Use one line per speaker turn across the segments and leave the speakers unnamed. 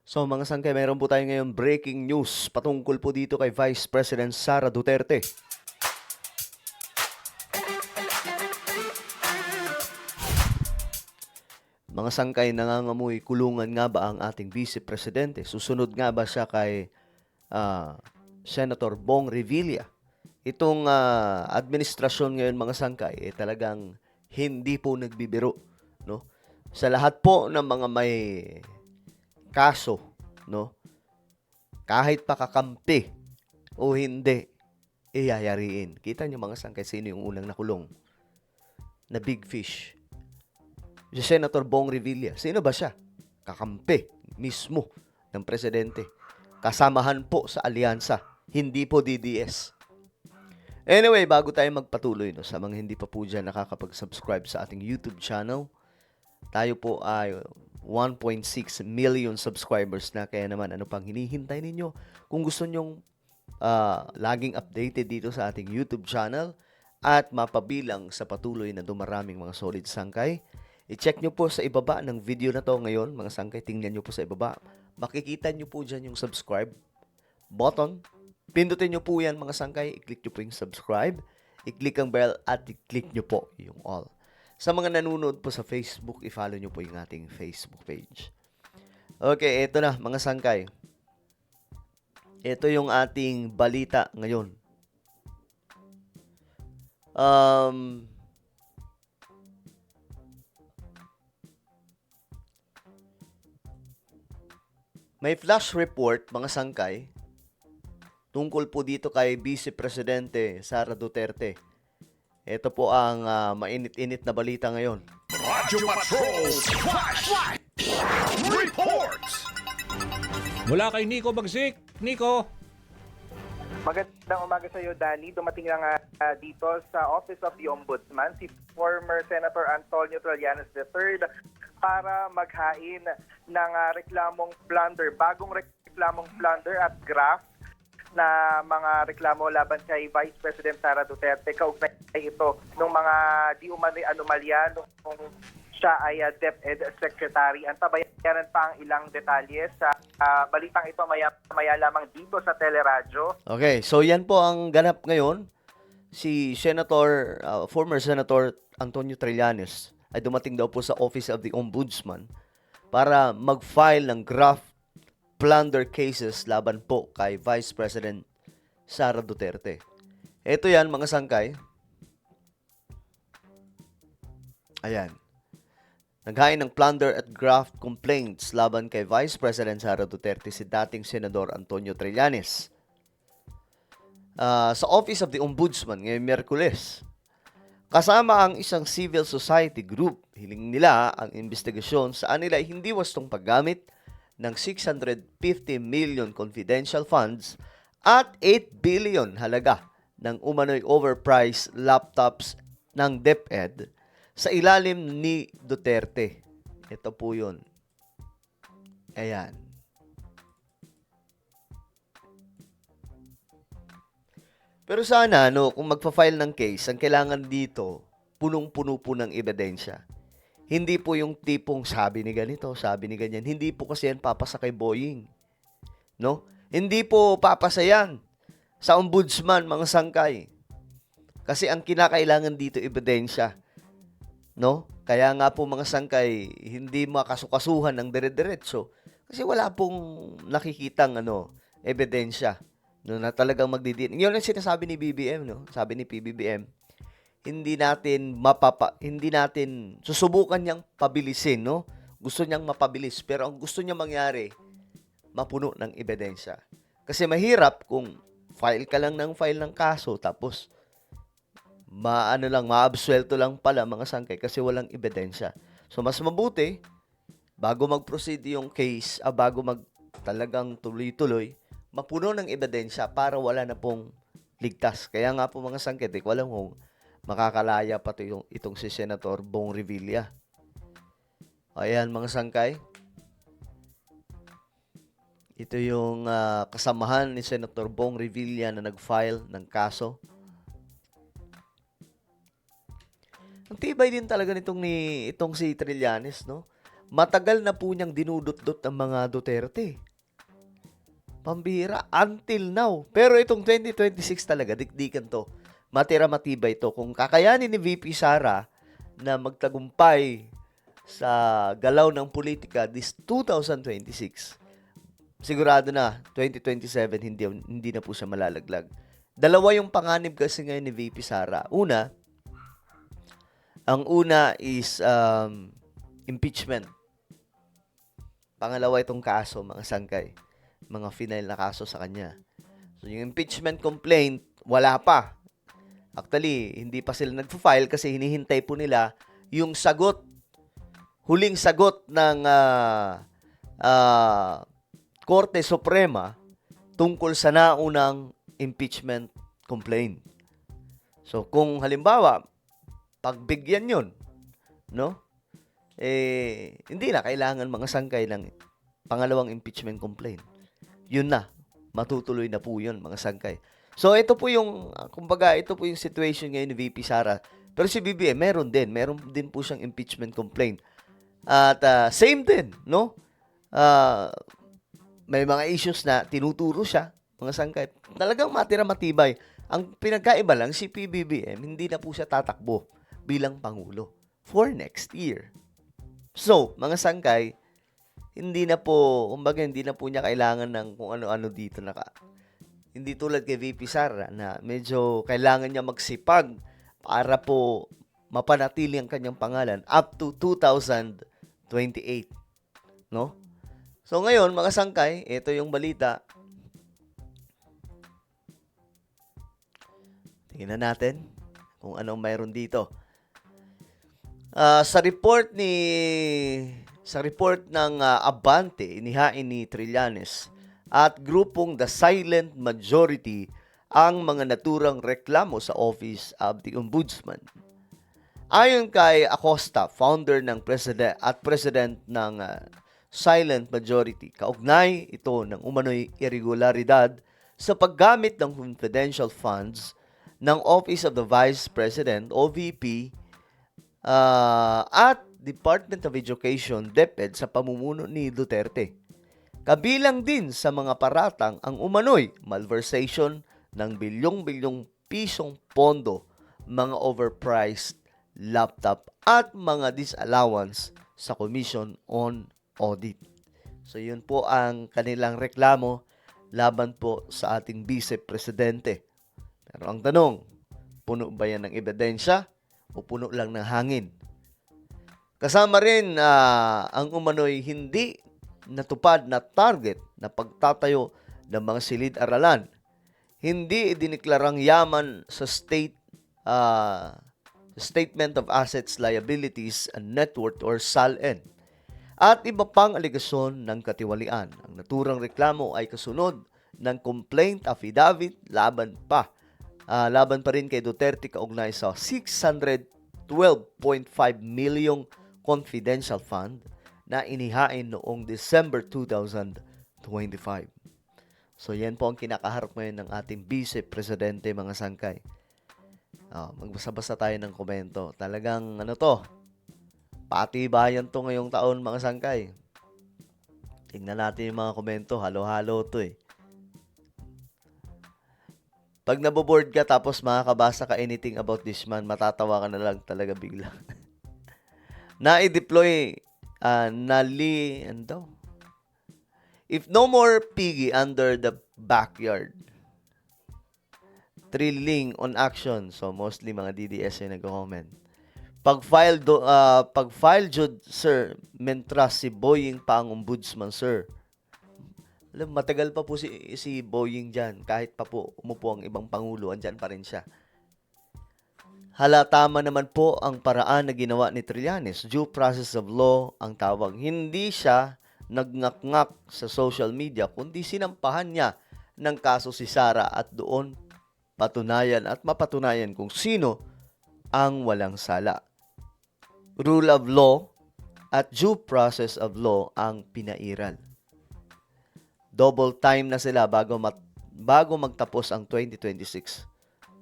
So mga sangkay, meron po tayo ngayon breaking news patungkol po dito kay Vice President Sara Duterte. Mga sangkay, nangangamoy kulungan nga ba ang ating Vice Presidente? Susunod nga ba siya kay ah, Senator Bong Revilla? Itong administrasyon ngayon mga sangkay, talagang hindi po nagbibiro, no? Sa lahat po ng mga may kaso, no? Kahit pakakampi o hindi, iyayariin. Kita niyo mga sangkay, sino yung unang nakulong na big fish? Si Senator Bong Revilla. Sino ba siya? Kakampi mismo ng presidente. Kasamahan po sa alyansa, hindi po DDS. Anyway, bago tayo magpatuloy, no, sa mga hindi pa po dyan nakakapag-subscribe sa ating YouTube channel, tayo po ay 1.6 million subscribers na. Kaya naman, ano pang hinihintay ninyo? Kung gusto nyong laging updated dito sa ating YouTube channel at mapabilang sa patuloy na dumaraming mga solid sangkay, i-check nyo po sa ibaba ng video na to ngayon, mga sangkay, tingnan nyo po sa ibaba. Makikita nyo po dyan yung subscribe button. Pindutin nyo po yan mga sangkay, i-click nyo po yung subscribe, i-click ang bell at i-click nyo po yung all. Sa mga nanonood po sa Facebook, i-follow nyo po yung ating Facebook page. Okay, eto na mga sangkay. Ito yung ating balita ngayon. May flash report, mga sangkay, tungkol po dito kay Vice Presidente Sara Duterte. Ito po ang mainit-init na balita ngayon.
Radyo Patrol Flash Reports!
Mula kay Nico Bagsik. Nico.
Magandang umaga sa iyo, Danny. Dumating na nga dito sa Office of the Ombudsman si former Senator Antonio Trillanes III para maghain ng reklamong plunder, bagong reklamong plunder at graft na mga reklamo laban kay Vice President Sara Duterte. Kaugnay ito ng mga di umano'y anomalya nung siya ay DepEd Secretary. Antabayanan pa ang ilang detalye sa balitang ito maya lamang dito sa Teleradyo.
Okay, so yan po ang ganap ngayon. Si former Senator Antonio Trillanes ay dumating daw po sa Office of the Ombudsman para mag-file ng graft plunder cases laban po kay Vice President Sara Duterte. Ito yan mga sangkay. Ayan. Naghain ng plunder at graft complaints laban kay Vice President Sara Duterte si dating Senador Antonio Trillanes. Sa Office of the Ombudsman ngayong Miyerkules. Kasama ang isang civil society group, hiling nila ang investigasyon saan nila hindi wastong paggamit ng 650 million confidential funds at 8 billion halaga ng umano'y overpriced laptops ng DepEd sa ilalim ni Duterte. Ito po yun. Ayan. Pero sana, kung magpa-file ng case, ang kailangan dito, punong-puno po ng ebidensya. Hindi po yung tipong sabi ni ganito, sabi ni ganyan. Hindi po kasi yan papasa kay Boying. No? Hindi po papasa yan sa ombudsman, mga sangkay. Kasi ang kinakailangan dito, ebidensya. No? Kaya nga po mga sangkay, hindi makasukasuhan ng dire-diretso. Kasi wala pong nakikitang ebidensya. No, na talagang magdidin. Yun ang sinasabi ni BBM, no? Sabi ni PBBM, hindi natin susubukan niyang pabilisin, no? Gusto niyang mapabilis, pero ang gusto niya mangyari, mapuno ng ebidensya. Kasi mahirap kung file ka lang ng kaso tapos maabsuelto lang pala mga sangkay kasi walang ebidensya. So mas mabuti bago mag-proceed yung case, bago talagang tuloy-tuloy, mapuno ng ebidensya para wala na pong ligtas. Kaya nga po mga sangkit, ko alam kung makakalaya pa itong si Senator Bong Revilla. Ayan mga sangkay. Ito yung kasamahan ni Senator Bong Revilla na nag-file ng kaso. Ang tibay din talaga itong si Trillanes, no? matagal na po niyang dinudot-dot ang mga Duterte. Pambihira, until now. Pero itong 2026 talaga, dikdikan to. Matira matibay to. Kung kakayanin ni VP Sara na magtagumpay sa galaw ng politika this 2026, sigurado na 2027 hindi na po siya malalaglag. Dalawa yung panganib kasi ngayon ni VP Sara. Ang una is impeachment. Pangalawa itong kaso, mga sangkay. Mga final na kaso sa kanya. So, yung impeachment complaint, wala pa. Actually, hindi pa sila nagpo-file kasi hinihintay po nila yung sagot, huling sagot ng Korte Suprema tungkol sa naunang impeachment complaint. So, kung halimbawa, pagbigyan yun, no? Hindi na kailangan mga sangkay ng pangalawang impeachment complaint. Yun na, matutuloy na po yun, mga sangkay. So, ito po yung, kumbaga, ito po yung situation ngayon ni VP Sara. Pero si BBM, meron din po siyang impeachment complaint. At same din, no? May mga issues na tinuturo siya, mga sangkay. Talagang matira matibay. Ang pinagkaiba lang, si PBBM, hindi na po siya tatakbo bilang Pangulo for next year. So, mga sangkay, hindi na po niya kailangan ng kung ano-ano dito hindi tulad kay VP Sara na medyo kailangan niya magsipag para po mapanatili ang kanyang pangalan up to 2028, no? So ngayon, mga sangkay, ito yung balita. Tingnan natin kung anong mayroon dito. Sa report ng Abante, inihain ni Trillanes at grupong The Silent Majority ang mga naturang reklamo sa Office of the Ombudsman. Ayon kay Acosta, founder ng president ng Silent Majority, kaugnay ito ng umano'y irregularidad sa paggamit ng confidential funds ng Office of the Vice President, OVP, at Department of Education, DepEd, sa pamumuno ni Duterte. Kabilang din sa mga paratang ang umano'y malversation ng bilyong-bilyong pisong pondo, mga overpriced laptop at mga disallowance sa Commission on Audit. So yun po ang kanilang reklamo laban po sa ating Vice Presidente. Pero ang tanong, puno ba yan ng ebidensya o puno lang ng hangin? Kasama rin ang umano'y hindi natupad na target na pagtatayo ng mga silid-aralan. Hindi idineklarang yaman sa Statement of Assets, Liabilities, and Net Worth or SALN. At iba pang aligasyon ng katiwalian. Ang naturang reklamo ay kasunod ng complaint affidavit laban pa rin kay Duterte kaugnay sa 612.5 milyong confidential fund na inihain noong December 2025. So yan po ang kinakaharap ngayon ng ating Vice Presidente, mga sangkay. Magbasa-basa tayo ng komento. Talagang patibayan to ngayong taon, mga sangkay. Tingnan natin yung mga komento. Halo-halo to eh. Pag naboboard ka tapos makakabasa ka anything about this man, matatawa ka na lang talaga bigla. Na-deploy if no more piggy under the backyard. Thrilling on action. So mostly mga DDS yung nag-comment. Pag-file jud, sir, mentras si Boying pa ang ombudsman, sir. Alam, matagal pa po si Boying dyan. Kahit pa po umupo ang ibang pangulo, andyan pa rin siya. Tama naman po ang paraan na ginawa ni Trillanes. Due process of law ang tawag. Hindi siya nagngak-ngak sa social media, kundi sinampahan niya ng kaso si Sara at doon mapatunayan kung sino ang walang sala. Rule of law at due process of law ang pinairal. Double time na sila bago magtapos ang 2026.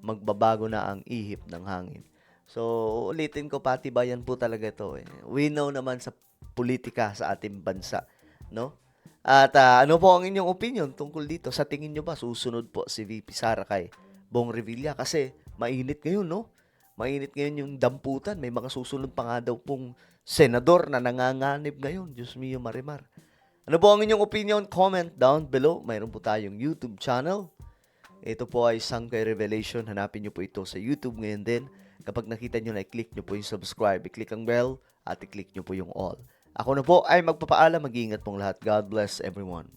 Magbabago na ang ihip ng hangin. So, ulitin ko, patibayan po talaga ito. We know naman sa politika sa ating bansa, no? At ano po ang inyong opinion tungkol dito? Sa tingin nyo ba susunod po si VP Sara kay Bong Revilla? Kasi mainit ngayon, no? Mainit ngayon yung damputan. May mga susunod pa nga daw pong senador na nanganganib ngayon. Diyos mio, Marimar. Ano po ang inyong opinion? Comment down below. Mayroon po tayong YouTube channel. Ito po ay Sangkay Revelation. Hanapin nyo po ito sa YouTube ngayon din. Kapag nakita nyo na, i-click nyo po yung subscribe, i-click ang bell, at i-click nyo po yung all. Ako na po ay magpapaalam. Mag-iingat pong lahat. God bless everyone.